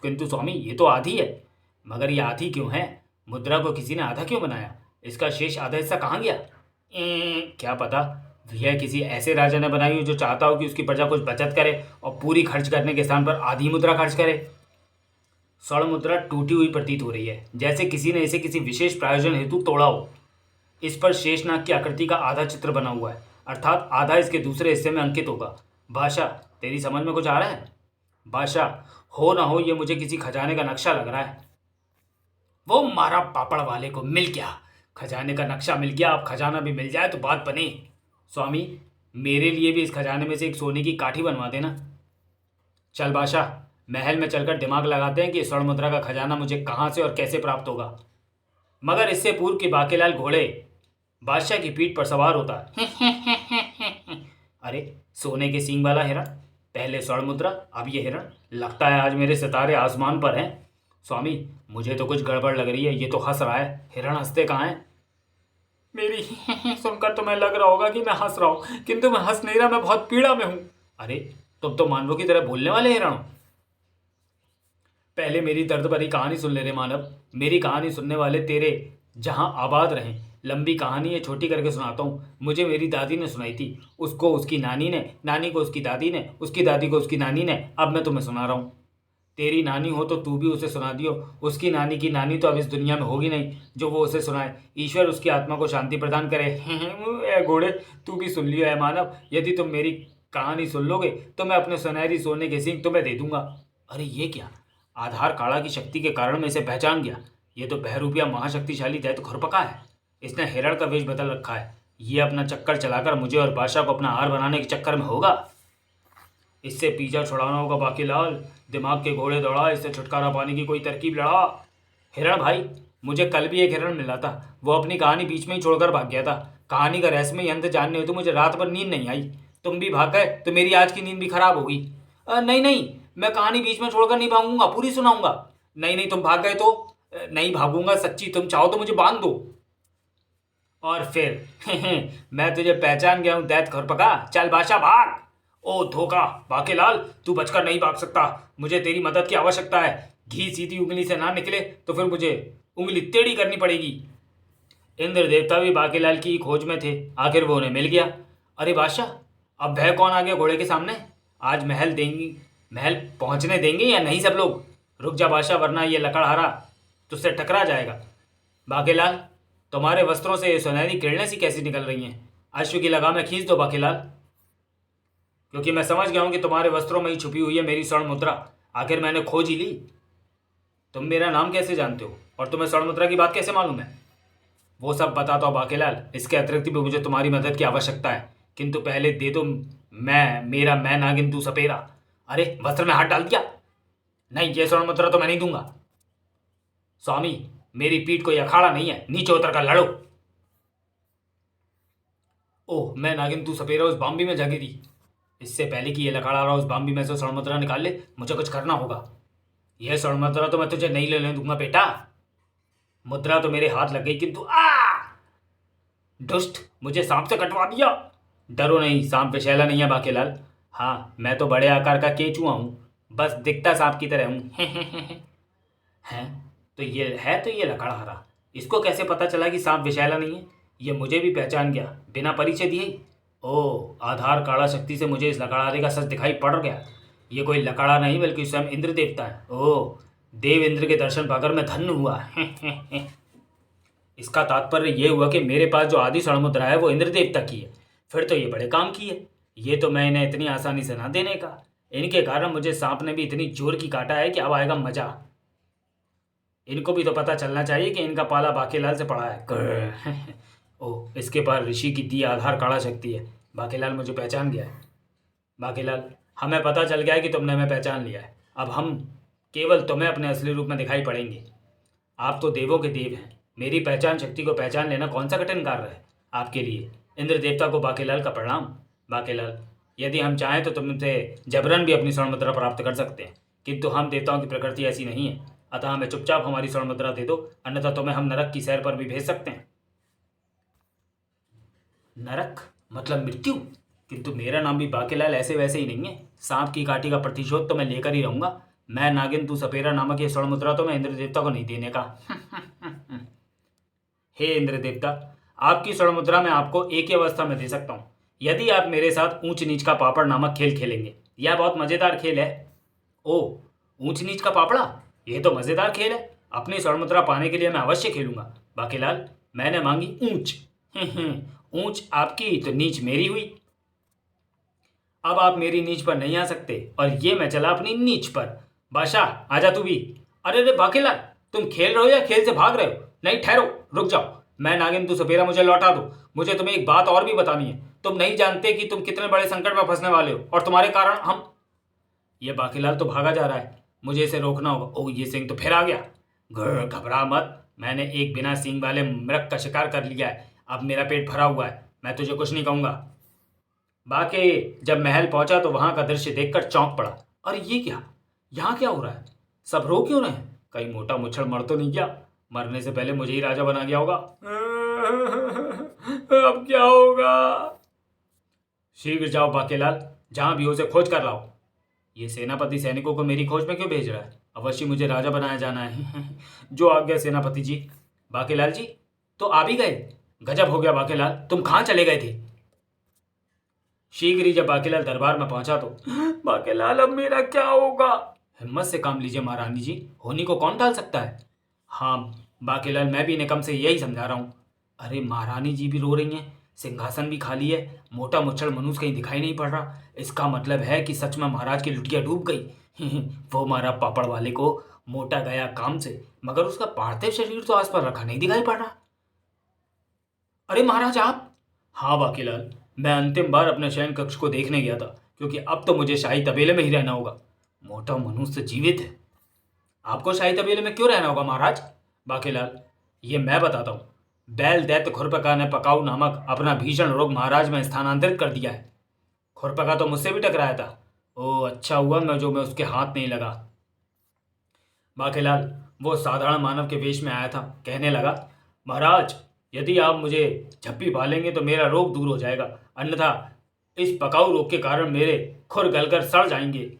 किंतु स्वामी, ये तो आधी है। मगर ये आधी क्यों है? मुद्रा को किसी ने आधा क्यों बनाया? इसका शेष आधा हिस्सा कहाँ गया? क्या पता, यह किसी ऐसे राजा ने बनाई हो जो चाहता हो कि उसकी प्रजा कुछ बचत करे और पूरी खर्च करने के स्थान पर आधी मुद्रा खर्च करे। स्वर्ण मुद्रा टूटी हुई प्रतीत हो रही है, जैसे किसी ने इसे किसी विशेष प्रयोजन हेतु तोड़ा हो। इस पर शेषनाग की आकृति का आधा चित्र बना हुआ है, अर्थात आधा इसके दूसरे हिस्से में अंकित होगा। बादशाह, तेरी समझ में कुछ आ रहा है? बादशाह, हो ना हो ये मुझे किसी खजाने का नक्शा लग रहा है। वो मारा पापड़ वाले को मिल गया, खजाने का नक्शा मिल गया। अब खजाना भी मिल जाए तो बात बने। स्वामी, मेरे लिए भी इस खजाने में से एक सोने की काठी बनवा देना। चल बादशाह, महल में चलकर दिमाग लगाते हैं कि स्वर्ण मुद्रा का खजाना मुझे कहाँ से और कैसे प्राप्त होगा। मगर इससे पूर्व कि बाकीलाल घोड़े बादशाह की पीठ पर सवार होता है। अरे, सोने के सींग वाला हिरण, पहले स्वर्ण मुद्रा, अब ये हिरण। लगता है आज मेरे सितारे आसमान पर हैं। स्वामी, मुझे तो कुछ गड़बड़ लग रही है। ये तो हंस रहा है, हिरण हंसते कहाँ हैं? मेरी सुनकर तुम्हें लग रहा होगा कि मैं हंस रहा हूँ, किंतु मैं हंस नहीं रहा, मैं बहुत पीड़ा में हूँ। अरे, तुम तो मानवों की तरह बोलने वाले हिरण हो। पहले मेरी दर्द भरी कहानी सुन ले रे मानव। मेरी कहानी सुनने वाले तेरे जहां आबाद रहें। लंबी कहानी है, छोटी करके सुनाता हूँ। मुझे मेरी दादी ने सुनाई थी, उसको उसकी नानी ने, नानी को उसकी दादी ने, उसकी दादी को उसकी नानी ने। अब मैं तुम्हें सुना रहा हूँ। तेरी नानी हो तो तू भी उसे सुना दियो। उसकी नानी की नानी तो अब इस दुनिया में होगी नहीं जो वो उसे सुनाए। ईश्वर उसकी आत्मा को शांति प्रदान करे। ए घोड़े, तू भी सुन लियो है मानव। यदि तुम मेरी कहानी सुन लोगे तो मैं अपने सुनहरी सोने के सींग तुम्हें दे दूंगा। अरे ये क्या! आधार काड़ा की शक्ति के कारण मैं इसे पहचान गया। ये तो बहरूपिया महाशक्तिशाली दैत्य खुरपका है। इसने हिरण का वेश बदल रखा है। ये अपना चक्कर चलाकर मुझे और बादशाह को अपना हार बनाने के चक्कर में होगा। इससे पीछा छुड़ाना होगा बाकीलाल। दिमाग के घोड़े दौड़ा, इससे छुटकारा पाने की कोई तरकीब लड़ा। हिरण भाई, मुझे कल भी एक हिरण मिला था। वो अपनी कहानी बीच में ही छोड़कर भाग गया था। कहानी का रहस्यमय अंत जानने हो तो मुझे रात भर नींद नहीं आई। तुम भी भाग गए तो मेरी आज की नींद भी खराब होगी। नहीं नहीं, मैं कहानी बीच में छोड़कर नहीं भागूंगा, पूरी सुनाऊंगा। नहीं नहीं, तुम भाग गए तो नहीं भागूंगा सच्ची। तुम चाहो तो मुझे बांध दो। और फिर मैं तुझे पहचान गया हूं दैत खुरपका। चल बादशाह भाग। ओ धोखा! बाकीलाल, तू बचकर नहीं भाग सकता। मुझे तेरी मदद की आवश्यकता है। घी सीधी उंगली से ना निकले तो फिर मुझे उंगली टेढ़ी करनी पड़ेगी। इंद्र देवता भी बाकीलाल की खोज में थे। आखिर वो उन्हें मिल गया। अरे बादशाह, अब भय कौन आ गया घोड़े के सामने? आज महल पहुंचने देंगे या नहीं सब लोग? रुक जा बादशाह, वरना ये लकड़हारा तुझसे टकरा जाएगा। बाकीलाल, तुम्हारे वस्त्रों से ये सुनहरी किरणें सी कैसी निकल रही हैं? अश्व की लगामें खींच दो बाकीलाल, क्योंकि मैं समझ गया हूं कि तुम्हारे वस्त्रों में ही छुपी हुई है मेरी स्वर्ण मुद्रा। आखिर मैंने खोज ही ली। तुम मेरा नाम कैसे जानते हो और तुम्हें स्वर्ण मुद्रा की बात कैसे मालूम है? वो सब बताता हूँ बाकीलाल। इसके अतिरिक्त भी मुझे तुम्हारी मदद की आवश्यकता है, किंतु पहले दे दो मैं नागिन तू सपेरा। अरे, वस्त्र में हाथ डाल दिया। नहीं, ये स्वर्ण मुद्रा तो मैं नहीं दूंगा। स्वामी, मेरी पीठ कोई अखाड़ा नहीं है, नीचे उतर कर लड़ो। ओह, मैं नागिन तू सपेरा उस बाम्बी में जा गिरी। इससे पहले कि ये लकड़ा रहा उस बाम्बी में से स्वर्ण मुद्रा निकाल ले, मुझे कुछ करना होगा। यह स्वर्ण मुद्रा तो मैं तुझे नहीं लेने दूंगा बेटा। मुद्रा तो मेरे हाथ लग गई, किंतु दुष्ट, मुझे सांप से कटवा दिया। डरो नहीं, सांप विषैला नहीं है बाकीलाल। हाँ, मैं तो बड़े आकार का केचुआ हूँ, बस दिखता सांप की तरह हूँ। हैं? तो ये लकड़हारा, इसको कैसे पता चला कि सांप विषैला नहीं है? ये मुझे भी पहचान गया बिना परिचय दिए ही। ओह, आधार काड़ा शक्ति से मुझे इस लकड़हारे का सच दिखाई पड़ गया। ये कोई लकड़ा नहीं बल्कि स्वयं इंद्र देवता है। ओह, देव इंद्र के दर्शन पाकर मैं धन्य हुआ। इसका तात्पर्य ये हुआ कि मेरे पास जो आदि स्वर्ण मुद्रा है वो इंद्र देवता की है। फिर तो ये बड़े काम की है। ये तो मैं इन्हें इतनी आसानी से ना देने का। इनके कारण मुझे सांप ने भी इतनी जोर की काटा है कि अब आएगा मजा। इनको भी तो पता चलना चाहिए कि इनका पाला बाकीलाल से पड़ा है। ओह, इसके पास ऋषि की दी आधार काड़ा शक्ति है। बाकीलाल मुझे पहचान गया है। बाकीलाल, हमें पता चल गया है कि तुमने हमें पहचान लिया है। अब हम केवल तुम्हें अपने असली रूप में दिखाई पड़ेंगे। आप तो देवों के देव हैं। मेरी पहचान शक्ति को पहचान लेना कौन सा कठिन कार्य है आपके लिए? इंद्र देवता को बाकीलाल का प्रणाम। बाकीलाल, यदि हम चाहें तो तुमसे जबरन भी अपनी स्वर्ण मुद्रा प्राप्त कर सकते हैं, किंतु हम देवताओं की प्रकृति ऐसी नहीं है। अतः हमें चुपचाप हमारी स्वर्ण मुद्रा दे दो, अन्यथा तुम्हें हम नरक की सैर पर भी भेज सकते हैं। नरक मतलब मृत्यु? किंतु मेरा नाम भी बाकीलाल ऐसे वैसे ही नहीं है। सांप की काटी का प्रतिशोध तो मैं लेकर ही रहूंगा। मैं नागिन तू सपेरा नामक ये स्वर्ण मुद्रा तो मैं इंद्र देवता को नहीं देने का। हे इंद्र देवता, आपकी स्वर्ण मुद्रा मैं आपको एक ही अवस्था में दे सकता हूँ, यदि आप मेरे साथ ऊंच नीच का पापड़ नामक खेल खेलेंगे। यह बहुत मजेदार खेल है। ओ, ऊंच नीच का पापड़ा, यह तो मजेदार खेल है। अपनी स्वर्ण मुद्रा पाने के लिए मैं अवश्य खेलूंगा। बाकीलाल, मैंने मांगी ऊंच। ऊंच आपकी तो नीच मेरी हुई। अब आप मेरी नीच पर नहीं आ सकते और ये मैं चला अपनी नीच पर। बादशाह, आजा तू भी। अरे रे बाकीलाल, तुम खेल रहे हो या खेल से भाग रहे हो? नहीं, ठहरो, रुक जाओ। मैं नागिन तू सपेरा, मुझे लौटा दो। मुझे तुम्हें एक बात और भी बतानी है। तुम नहीं जानते कि तुम कितने बड़े संकट में फंसने वाले हो, और तुम्हारे कारण हम। ये बाकीलाल तो भागा जा रहा है, मुझे इसे रोकना होगा। ओह, ये सिंह तो फिर आ गया। घबरा मत, मैंने एक बिना सींग वाले मृग का शिकार कर लिया है। अब मेरा पेट भरा हुआ है, मैं तुझे कुछ नहीं कहूंगा। बाकी जब महल पहुंचा तो वहां का दृश्य देखकर चौंक पड़ा। अरे ये क्या, यहाँ क्या हो रहा है? सब रो क्यों रहे हैं? कहीं मोटा मुच्छड़ मर तो नहीं गया? मरने से पहले मुझे ही राजा बना गया होगा। अब क्या होगा? शीघ्र जाओ बाकेलाल, जहां भी हो उसे खोज कर लाओ। ये सेनापति सैनिकों को मेरी खोज में क्यों भेज रहा है? अवश्य मुझे राजा बनाया जाना है। जो आ गया सेनापति जी। बाकेलाल जी तो आ भी गए? गजब हो गया बाकेलाल, तुम कहाँ चले गए थे? शीघ्र ही जब बाकेलाल दरबार में पहुंचा तो, बाकेलाल अब मेरा क्या होगा? हिम्मत से काम लीजिए महारानी जी, होनी को कौन टाल सकता है? हाँ बाकेलाल, मैं भी निकम से यही समझा रहा हूँ। अरे महारानी जी भी रो रही हैं, सिंहासन भी खाली है, मोटा मुच्छड़ मनुष्य कहीं दिखाई नहीं पड़ रहा। इसका मतलब है कि सच में महाराज की लुटिया डूब गई। वो मारा पापड़ वाले को, मोटा गया काम से, मगर उसका पार्थिव शरीर तो आस पास रखा नहीं दिखाई पड़ रहा। अरे महाराज आप? हाँ बाकीलाल, मैं अंतिम बार अपने शयन कक्ष को देखने गया था, क्योंकि अब तो मुझे शाही तबेले में ही रहना होगा। मोटा मनुष्य जीवित है। आपको शाही तबेले में क्यों रहना होगा महाराज? बाकीलाल, ये मैं बताता हूँ। बैल दैत्य खुरपका ने पकाऊ नामक अपना भीषण रोग महाराज में स्थानांतरित कर दिया है। खुरपका तो मुझसे भी टकराया था। ओह अच्छा हुआ मैं उसके हाथ नहीं लगा। बाकीलाल वो साधारण मानव के वेश में आया था, कहने लगा, महाराज यदि आप मुझे झप्पी पालेंगे तो मेरा रोग दूर हो जाएगा, अन्यथा इस पकाऊ रोग के कारण मेरे खुर गलकर सड़ जाएंगे।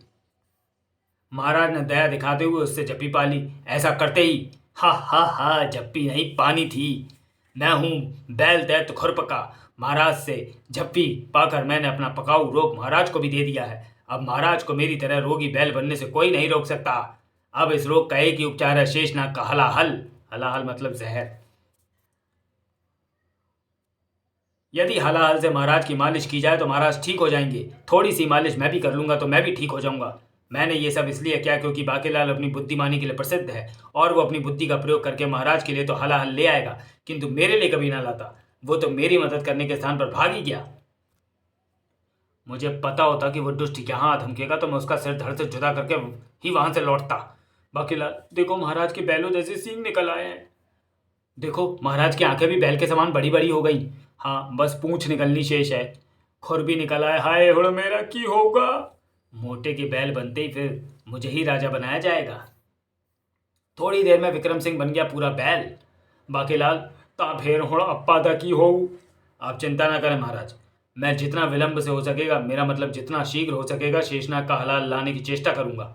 महाराज ने दया दिखाते हुए उससे झप्पी पाली। ऐसा करते ही हा हा हा, झप्पी नहीं पानी थी। मैं हूँ बैल दैत्य खुरपका। महाराज से झप्पी पाकर मैंने अपना पकाऊ रोग महाराज को भी दे दिया है। अब महाराज को मेरी तरह रोगी बैल बनने से कोई नहीं रोक सकता। अब इस रोग का एक ही उपचार है, शेषनाग का हलाहल। हलाहल मतलब जहर। यदि हलाहल से महाराज की मालिश की जाए तो महाराज ठीक हो जाएंगे। थोड़ी सी मालिश मैं भी कर लूंगा तो मैं भी ठीक हो जाऊंगा। मैंने ये सब इसलिए किया क्योंकि बाकीलाल अपनी बुद्धिमानी के लिए प्रसिद्ध है, और वो अपनी बुद्धि का प्रयोग करके महाराज के लिए तो हलाहल ले आएगा, किंतु मेरे लिए कभी ना लाता। वो तो मेरी मदद करने के स्थान पर भाग ही गया। मुझे पता होता कि वो दुष्ट यहाँ धमकेगा तो मैं उसका सिर धड़ से जुदा करके ही वहां से लौटता। बाकीलाल देखो, महाराज के बैलों जैसे सींग निकल आए हैं। देखो महाराज की आंखें भी बैल के समान बड़ी बड़ी हो गई। हाँ बस पूंछ निकलनी शेष है। खुर भी निकल आए। हाय हुड़ मेरा की होगा। मोटे के बैल बनते ही फिर मुझे ही राजा बनाया जाएगा। थोड़ी देर में विक्रम सिंह बन गया पूरा बैल। बाकीलाल ता फेर हुड़ अप्पा दा की हो। आप चिंता ना करें महाराज, मैं जितना विलंब से हो सकेगा, मेरा मतलब जितना शीघ्र हो सकेगा, शेषनाग का हलाल लाने की चेष्टा करूंगा।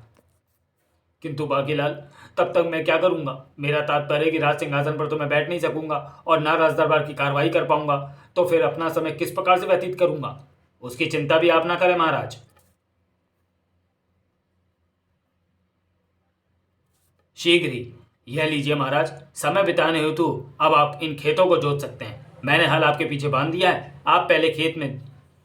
किंतु बाकीलाल तब तक मैं क्या करूंगा? मेरा तात्पर्य कि राज सिंहासन पर तो मैं बैठ नहीं सकूंगा और ना राज दरबार की कार्रवाई कर पाऊंगा, तो फिर अपना समय किस प्रकार से व्यतीत करूंगा? उसकी चिंता भी आप ना करें महाराज। शीघ्र ही। यह लीजिए महाराज, समय बिताने हेतु अब आप इन खेतों को जोत सकते हैं। मैंने हल आपके पीछे बांध दिया है। आप पहले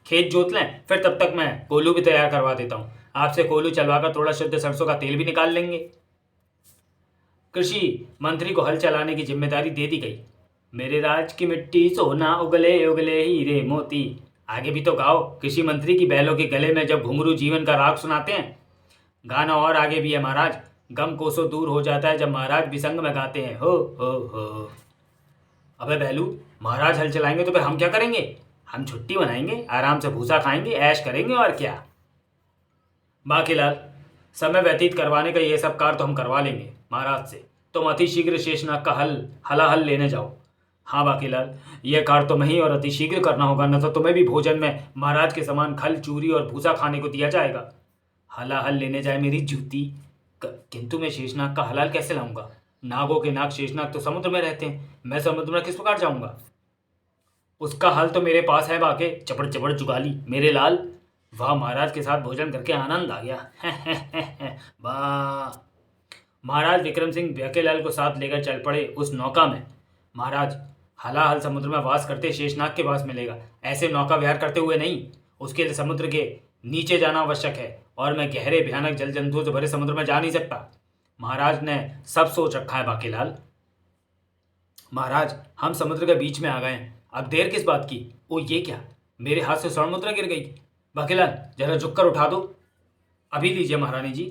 खेत जोत लें, फिर तब तक मैं कोलू भी तैयार करवा देता हूँ। आपसे कोलू चलवाकर थोड़ा शुद्ध सरसों का तेल भी निकाल लेंगे। कृषि मंत्री को हल चलाने की जिम्मेदारी दे दी गई। मेरे राज की मिट्टी सोना, उगले उगले हीरे मोती। आगे भी तो गाओ। कृषि मंत्री की बैलों के गले में जब घुंघरू जीवन का राग सुनाते हैं। गाना और आगे भी है महाराज। गम कोसों दूर हो जाता है जब महाराज भी संग में गाते हैं। हो। अबे बैलू, महाराज हल चलाएंगे तो फिर हम क्या करेंगे? हम छुट्टी मनाएंगे, आराम से भूसा खाएंगे, ऐश करेंगे, और क्या। बाकीलाल समय व्यतीत करवाने का ये सब कार्य तो हम करवा लेंगे महाराज से। तुम अति शीघ्र शेषनाग का हलाहल लेने जाओ। हाँ बाकीलाल, यह कार्य तो मैं ही और अति शीघ्र करना होगा, न तो तुम्हें भी भोजन में महाराज के समान खल, चूरी और भूसा खाने को दिया जाएगा। हलाहल लेने जाए मेरी जूती। किंतु मैं शेषनाग का हलाल कैसे लाऊंगा? नागों के नाग शेषनाग तो समुद्र में रहते हैं, मैं समुद्र में किस प्रकार जाऊंगा? उसका हल तो मेरे पास है बाके। चपड़ चपड़ जुगाली मेरे लाल। वाह, महाराज के साथ भोजन करके आनंद आ गया। वाह। महाराज विक्रम सिंह बाकेलाल को साथ लेकर चल पड़े उस नौका में। महाराज हलाहल समुद्र में वास करते शेषनाग के पास मिलेगा। ऐसे नौका विहार करते हुए नहीं, उसके लिए समुद्र के नीचे जाना आवश्यक है, और मैं गहरे भयानक जल जंतुओं से भरे समुद्र में जा नहीं सकता। महाराज ने सब सोच रखा है बाकीलाल। महाराज, हम समुद्र के बीच में आ गए हैं, अब देर किस बात की। ओ ये क्या, मेरे हाथ से स्वर्ण मुद्रा गिर गई। बाकीलाल जरा झुककर उठा दो। अभी लीजिए महारानी जी।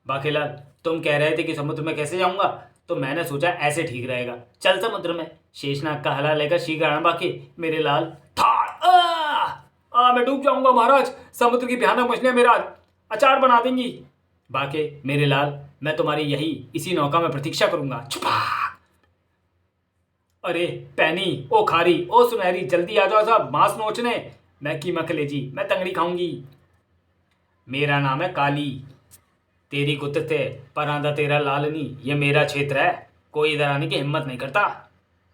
बाकीलाल, तुम कह रहे थे कि समुद्र में कैसे जाऊंगा, तो मैंने सोचा ऐसे ठीक रहेगा। चल समुद्र में। शेषनाग का हला लेकर शीघ्र आना बाकी मेरे लाल। मैं डूब जाऊंगा महाराज, समुद्र की भयानक मछलियां मेरा अचार बना देंगी। बाके मेरे लाल, मैं तुम्हारी यही इसी नौका में प्रतीक्षा करूंगा। छुपा। अरे पैनी, ओ खारी, ओ सुनहरी, जल्दी आ जाओ साहब, मांस नोचने। मैं कीमा कलेजी, मैं तंगड़ी खाऊंगी। मेरा नाम है काली, तेरी गुत्त थे परांदा तेरा लालनी, ये मेरा क्षेत्र है, कोई इधर आने की हिम्मत नहीं करता।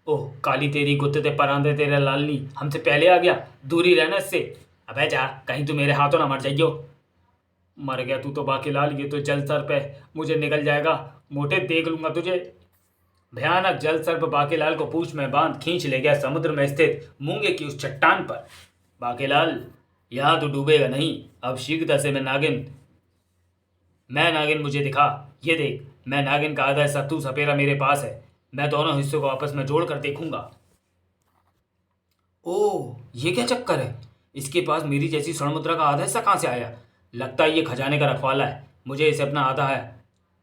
ओह काली तेरी गुत्त थे परांदा तेरा लालनी, हमसे पहले आ गया, दूरी रहना इससे। अबे जा, कहीं तू मेरे हाथों ना मर जाइयो। मर गया तू तो बाकीलाल, ये तो जल सर्प है, मुझे निकल जाएगा, मोटे देख लूंगा तुझे। भयानक जल सर्प बाकीलाल को पूंछ में बांध खींच ले गया समुद्र में स्थित मूंगे की उस चट्टान पर। बाकीलाल, यहाँ तो डूबेगा नहीं, अब शीघ्रता से मैं नागिन मुझे दिखा। ये देख, मैं नागिन का आधा हिस्सा, तू सपेरा मेरे पास है, मैं दोनों हिस्सों को आपस में जोड़कर देखूंगा। ओह ये क्या चक्कर है, इसके पास मेरी जैसी स्वर्ण मुद्रा का आधा हिस्सा कहाँ से आया। लगता है ये खजाने का रखवाला है, मुझे इसे अपना आधा है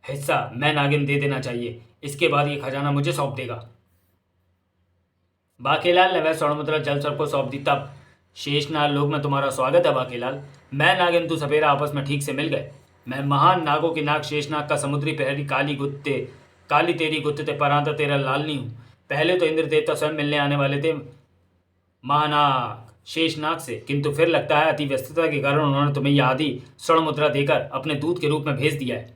हिस्सा मैं नागिन दे देना चाहिए, इसके बाद ये खजाना मुझे सौंप देगा। बाकीलाल ने वह स्वर्ण मुद्रा जल सर्प को सौंप दी। तब शेषनाग लोक में तुम्हारा स्वागत है बाकीलाल, मैं नागिन तू सपेरा आपस में ठीक से मिल गए। मैं महान नागों की नाग शेषनाग का समुद्री प्रहरी काली तेरी गुत्ते परांता तेरा लालनी हूँ। पहले तो इंद्र देवता स्वयं मिलने आने वाले थे महानाग शेषनाग से, किंतु फिर लगता है अति व्यस्तता के कारण उन्होंने तुम्हें यह आदि स्वर्ण मुद्रा देकर अपने दूत के रूप में भेज दिया है।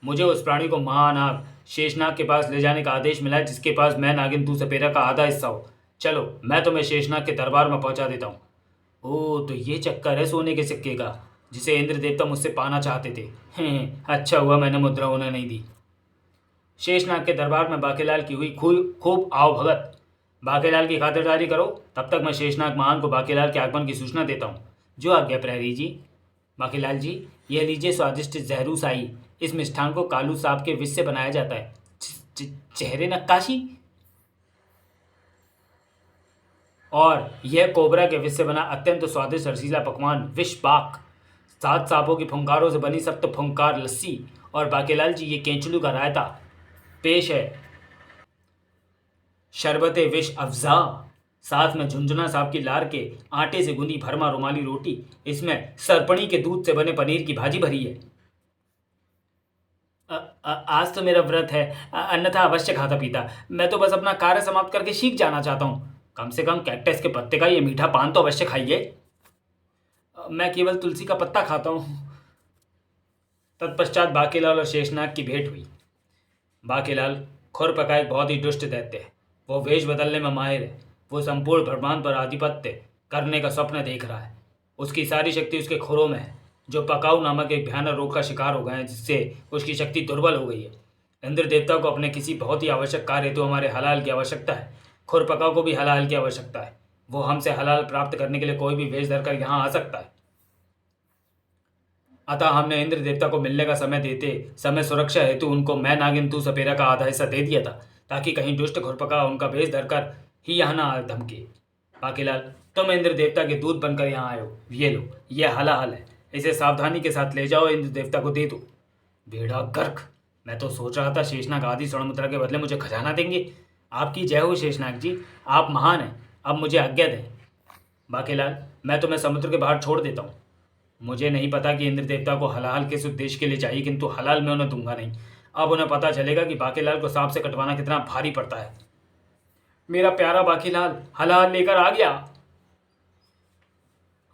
मुझे उस प्राणी को महानाग शेषनाग के पास ले जाने का आदेश मिला है, जिसके पास मैं नागिन तू सपेरा का आधा हिस्सा हो। चलो मैं तुम्हें शेषनाग के दरबार में पहुंचा देता हूँ। ओह तो ये चक्कर है सोने के सिक्के का, जिसे इंद्र देवता मुझसे पाना चाहते थे। अच्छा हुआ मैंने मुद्रा उन्हें नहीं दी। शेषनाग के दरबार में बाकीलाल की हुई खूब आओ भगत। बाकीलाल की खातिरदारी करो, तब तक मैं शेषनाग महान को बाकीलाल के आगमन की सूचना देता हूँ। जो आज्ञा प्रहरी जी। बाकीलाल जी, यह लीजिए स्वादिष्ट जहरू साई, इस मिष्ठान को कालू सांप के विष से बनाया जाता है। चेहरे नक्काशी। और यह कोबरा के विष से बना अत्यंत स्वादिष्ट रसीला पकवान विष पाक, 7 सांपों की फुंकारों से बनी सप्त फुंकार लस्सी, और बाकीलाल जी ये केंचुलू का रायता पेश है, शरबते विष अफजा, साथ में झुंझुना सांप की लार के आटे से गुंदी भरमा रुमाली रोटी, इसमें सरपणी के दूध से बने पनीर की भाजी भरी है। आज तो मेरा व्रत है, अन्यथा अवश्य खाता पीता, मैं तो बस अपना कार्य समाप्त करके शीख जाना चाहता हूँ। कम से कम कैक्टस के पत्ते का ये मीठा पान तो अवश्य खाइए। मैं केवल तुलसी का पत्ता खाता हूँ। तत्पश्चात बाकीलाल और शेषनाग की भेंट हुई। बाकीलाल खुरपका एक बहुत ही दुष्ट दैत्य है, वो वेश बदलने में माहिर है, वो संपूर्ण ब्रह्मांड पर आधिपत्य करने का स्वप्न देख रहा है, उसकी सारी शक्ति उसके खुरों में है, जो पकाऊ नामक एक भयानक रोग का शिकार हो गए हैं, जिससे उसकी शक्ति दुर्बल हो गई है। इंद्र देवता को अपने किसी बहुत ही आवश्यक कार्य हेतु हमारे हलाल की आवश्यकता है, खुरपकाऊ को भी हलाल की आवश्यकता है, वो हमसे हलाल प्राप्त करने के लिए कोई भी वेश धरकर यहाँ आ सकता है। अतः हमने इंद्र देवता को मिलने का समय देते समय सुरक्षा हेतु उनको मैं नागिन तू सपेरा का आधा हिस्सा दे दिया था, ताकि कहीं दुष्ट खुरपका उनका भेष धरकर ही यहाँ ना धमके। बाकीलाल, तुम इंद्र देवता के दूत बनकर यहाँ आए हो, ये लो, ये हलाहल है, इसे सावधानी के साथ ले जाओ, इंद्र देवता को दे दो। बेड़ा गर्क, मैं तो सोच रहा था शेषनाग आदि स्वर्ण मुद्रा के बदले मुझे खजाना देंगे। आपकी जय हो शेषनाग जी, आप महान हैं, अब मुझे आज्ञा दें। बाकीलाल, मैं तुम्हें समुद्र के बाहर छोड़ देता हूँ। मुझे नहीं पता कि इंद्र देवता को हलाल किस उद्देश्य के लिए चाहिए, किंतु हलाल मैं उन्हें दूंगा नहीं। अब उन्हें पता चलेगा कि बाकीलाल को सांप से कटवाना कितना भारी पड़ता है। मेरा प्यारा बाकीलाल हलाल लेकर आ गया।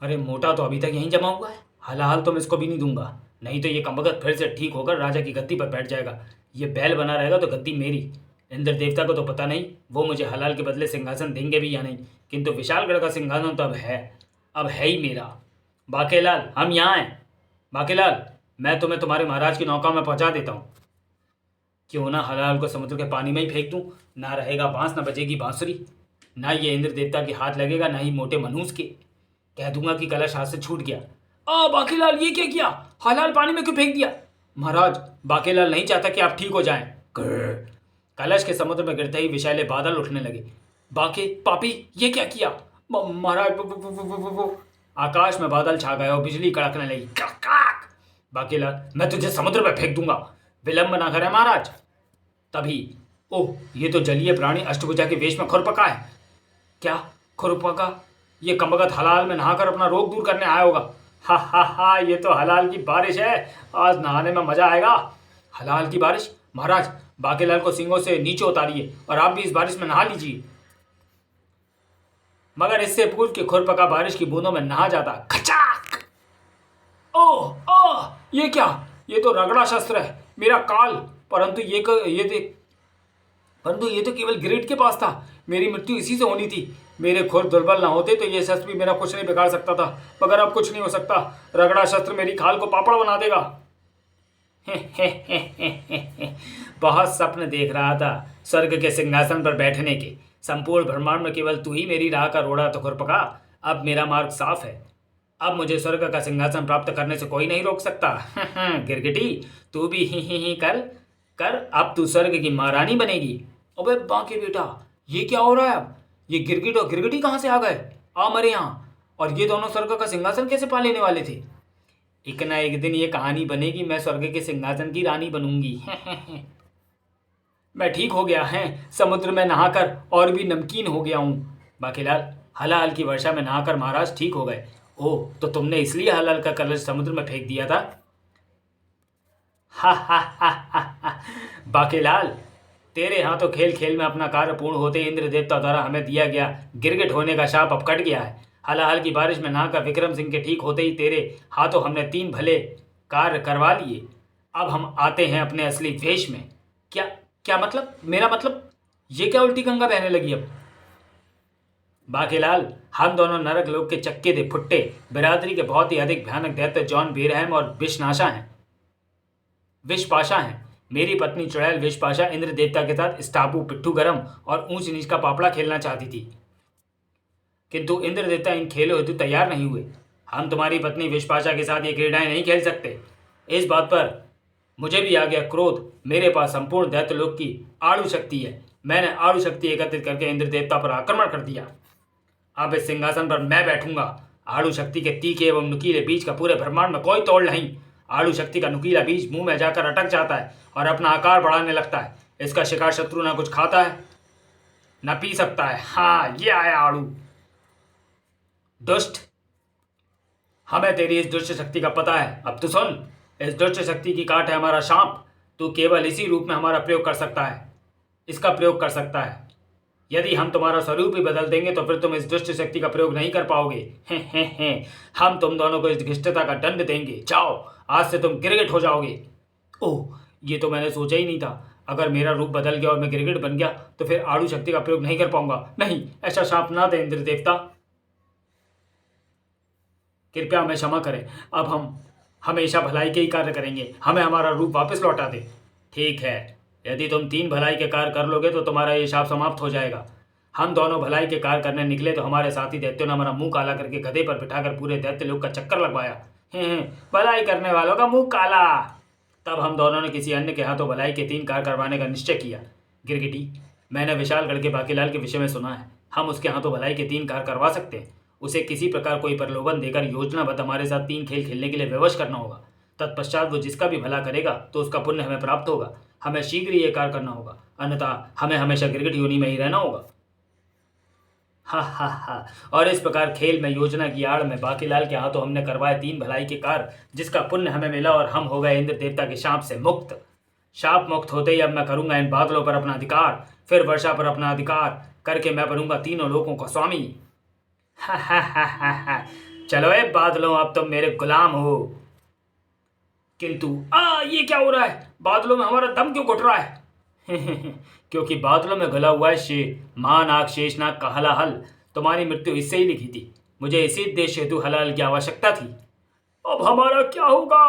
अरे मोटा तो अभी तक यहीं जमा हुआ है, हलाल तो मैं इसको भी नहीं दूंगा, नहीं तो ये कमबख्त फिर से ठीक होकर राजा की गद्दी पर बैठ जाएगा। ये बैल बना रहेगा तो गद्दी मेरी। इंद्र देवता को तो पता नहीं वो मुझे हलाल के बदले सिंहासन देंगे भी या नहीं, किंतु विशालगढ़ का सिंहासन तो अब है ही मेरा। बाकीलाल, हम यहाँ हैं। बाकीलाल, मैं तुम्हें तुम्हारे महाराज की नौका में पहुँचा देता हूँ। क्यों ना हलाल को समुद्र के पानी में ही फेंक दूँ, ना रहेगा बांस, ना बजेगी बांसुरी, ना ये इंद्र देवता के हाथ लगेगा, ना ही मोटे मनूस के। कह दूंगा कि कलश हाथ से छूट गया। बाकीलाल ये क्या किया, हलाल पानी में क्यों फेंक दिया। महाराज, बाकीलाल नहीं चाहता कि आप ठीक हो जाएं। कलश के समुद्र में गिरते ही विषैले बादल उठने लगे। बाकी पापी, ये क्या किया? महाराज, आकाश में बादल छा गए और बिजली कड़कने लगी। बाकीलाल, मैं तुझे समुद्र में फेंक दूंगा, विलंब ना करें महाराज। तभी ओह, ये तो जलीय प्राणी अष्टभुजा के वेश में खुरपका है। क्या खुरपका? ये कमबख्त हलाल में नहाकर अपना रोग दूर करने आया होगा। हा हा हा, ये तो हलाल की बारिश है, आज नहाने में मजा आएगा। हलाल की बारिश? महाराज, बाकीलाल को सिंगों से नीचे उतारिए और आप भी इस बारिश में नहा लीजिए। मगर इससे पूर्व कि खुरपका बारिश की बूंदों में नहा जाता, खचाक! ओह ओह, ये क्या? ये तो रगड़ा शस्त्र है, मेरा काल। परंतु ये तो केवल गिरीट के पास था। मेरी मृत्यु इसी से होनी थी। मेरे खुर दुर्बल ना होते तो ये शस्त्र भी मेरा कुछ नहीं बिगाड़ सकता था, मगर अब कुछ नहीं हो सकता। रगड़ा शस्त्र मेरी खाल को पापड़ बना देगा। बहुत सपने देख रहा था स्वर्ग के सिंहासन पर बैठने के। संपूर्ण ब्रह्मांड में केवल तू ही मेरी राह का रोड़ा तो खुरपका। अब मेरा मार्ग साफ है। अब मुझे स्वर्ग का सिंहासन प्राप्त करने से कोई नहीं रोक सकता। गिरगिटी, तू भी ही कर कर, अब तू स्वर्ग की महारानी बनेगी। अबे बांके बेटा, ये क्या हो रहा है अब? ये गिरगिट और गिरगिटी कहाँ से आ गए? आ मरे यहाँ। और ये दोनों स्वर्ग का सिंहासन कैसे पा लेने वाले थे? एक ना एक दिन ये कहानी बनेगी, मैं स्वर्ग के सिंहासन की रानी बनूंगी। मैं ठीक हो गया है, समुद्र में नहाकर और भी नमकीन हो गया हूँ। बाकीलाल, हलाल की वर्षा में नहाकर महाराज ठीक हो गए। ओह, तो तुमने इसलिए हलाल का कलश समुद्र में फेंक दिया था? हा हा हा हा हा। बाकीलाल, तेरे यहाँ तो खेल खेल में अपना कार्य पूर्ण होते ही इंद्र देवता द्वारा हमें दिया गया गिरगिट होने का शाप अब कट गया है। हलाहल की बारिश में नहाकर विक्रम सिंह के ठीक होते ही तेरे हाथों हमने 3 भले कार्य करवा लिए। अब हम आते हैं अपने असली वेश में। क्या क्या मतलब? मेरा मतलब, ये क्या उल्टी गंगा बहने लगी अब? बाकीलाल, हम दोनों नरक लोक के चक्के दे फुट्टे बिरादरी के बहुत ही अधिक भयानक दैत्य जॉन बेरहम और विषपाशा हैं। मेरी पत्नी चुड़ैल विषपाशा इंद्र देवता के साथ स्टापू, पिट्ठू गरम और ऊंच नीच का पापड़ा खेलना चाहती थी, किंतु इंद्र देवता इन खेलों हेतु तैयार नहीं हुए। हम तुम्हारी पत्नी विषपाशा के साथ ये क्रीड़ाएं नहीं खेल सकते। इस बात पर मुझे भी आ गया क्रोध। मेरे पास संपूर्ण दैत्यलोक की आड़ू शक्ति है। मैंने आड़ू शक्ति एकत्रित करके इंद्र देवता पर आक्रमण कर दिया। अब इस सिंहासन पर मैं बैठूंगा। आड़ू शक्ति के तीखे एवं नुकीले बीज का पूरे ब्रह्मांड में कोई तोड़ नहीं। आड़ू शक्ति का नुकीला बीज मुंह में जाकर अटक जाता है और अपना आकार बढ़ाने लगता है। इसका शिकार शत्रु ना कुछ खाता है न पी सकता है। हाँ, ये आया आड़ू। दुष्ट, हमें तेरी इस दुष्ट शक्ति का पता है। अब तो सुन, इस दुष्ट शक्ति की काट है हमारा शाप। तू केवल इसी रूप में हमारा प्रयोग कर सकता है, इसका प्रयोग कर सकता है। यदि हम तुम्हारा स्वरूप ही बदल देंगे तो फिर तुम इस दुष्ट शक्ति का प्रयोग नहीं कर पाओगे। हम तुम दोनों को इस घृष्टता का दंड देंगे। जाओ, आज से तुम गिरगिट हो जाओगे। ओह, ये तो मैंने सोचा ही नहीं था। अगर मेरा रूप बदल गया और मैं गिरगिट बन गया तो फिर आड़ू शक्ति का प्रयोग नहीं कर पाऊंगा। नहीं, ऐसा शाप ना दे इंद्र देवता, कृपया हमें क्षमा करें। अब हम हमेशा भलाई के ही कार्य करेंगे। हमें हमारा रूप वापस लौटा दे। ठीक है, यदि तुम 3 भलाई के कार्य कर लोगे तो तुम्हारा ये शाप समाप्त हो जाएगा। हम दोनों भलाई के कार्य करने निकले तो हमारे साथी दैत्यों ने हमारा मुंह काला करके गधे पर बिठाकर पूरे दैत्य लोक का चक्कर लगवाया। भलाई करने वालों का मुंह काला। तब हम दोनों ने किसी अन्य के हाथों भलाई के 3 कार्य करवाने का निश्चय किया। गिरगिटी, मैंने विशालगढ़ के बाकीलाल के विषय में सुना है। हम उसके हाथों भलाई के 3 कार्य करवा सकते हैं। उसे किसी प्रकार कोई प्रलोभन देकर योजनाबद्ध हमारे साथ 3 खेल खेलने के लिए विवश करना होगा। तत्पश्चात वो जिसका भी भला करेगा तो उसका पुण्य हमें प्राप्त होगा। हमें शीघ्र ये कार्य करना होगा, अन्यथा हमें हमेशा गिरगिट योनि में ही रहना होगा। हा हा हा। और इस प्रकार खेल में योजना की आड़ में बाकीलाल के हाथों हमने करवाए 3 भलाई के कार्य, जिसका पुण्य हमें मिला और हम हो गए इंद्र देवता के शाप से मुक्त। शाप मुक्त होते ही अब मैं करूंगा इन बादलों पर अपना अधिकार, फिर वर्षा पर अपना अधिकार करके मैं बनूंगा तीनों लोकों का स्वामी। हा हा हा हा हा। चलो ए बादलों, अब तुम मेरे गुलाम हो। किंतु ये क्या हो रहा है? बादलों में हमारा दम क्यों घुट रहा है? क्योंकि बादलों में घुला हुआ है महानाग शेषनाग का हलाहल। तुम्हारी मृत्यु इससे ही लिखी थी। मुझे इसी उद्देश्य हेतु हलाल की आवश्यकता थी। अब हमारा क्या होगा?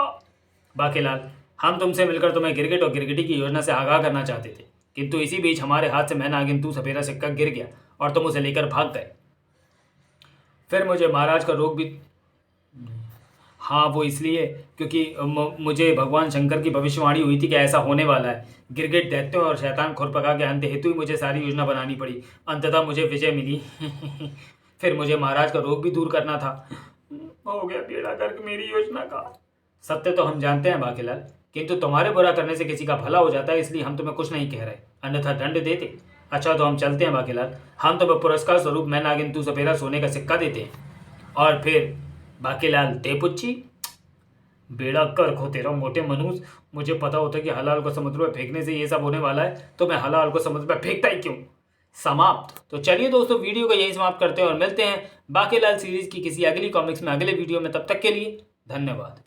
बाकीलाल, हम तुमसे मिलकर तुम्हें गिरगिट और गिरगिटी की योजना से आगाह करना चाहते थे, किंतु इसी बीच हमारे हाथ से मैनागिन तू सपेरा सिक्का गिर गया और तुम उसे लेकर भाग गए। फिर मुझे महाराज का रोग भी हाँ वो इसलिए क्योंकि मुझे भगवान शंकर की भविष्यवाणी हुई थी कि ऐसा होने वाला है। गिरगिट दैत्यों और शैतान खुरपका के अंत हेतु ही मुझे सारी योजना बनानी पड़ी। अंततः मुझे विजय मिली। फिर मुझे महाराज का रोग भी दूर करना था। हो गया बेड़ा गर्क मेरी योजना का। सत्य तो हम जानते हैं बाकीलाल, किंतु तुम्हारे बुरा करने से किसी का भला हो जाता है, इसलिए हम तुम्हें कुछ नहीं कह रहे, अन्यथा दंड देते। अच्छा तो हम चलते हैं बाकीलाल, हम तुम्हें पुरस्कार स्वरूप मैं नागिन तू सपेरा सोने का सिक्का देते हैं। और फिर बाकीलाल दे पुच्छी। बेड़ा गर्क हो तेरा मोटे मनुष्य। मुझे पता होता कि हलाल को समुद्र में फेंकने से ये सब होने वाला है, तो मैं हलाल को समुद्र में फेंकता ही क्यों। समाप्त। तो चलिए दोस्तों, वीडियो को यही समाप्त करते हैं और मिलते हैं बाकीलाल सीरीज की किसी अगली कॉमिक्स में अगले वीडियो में। तब तक के लिए धन्यवाद।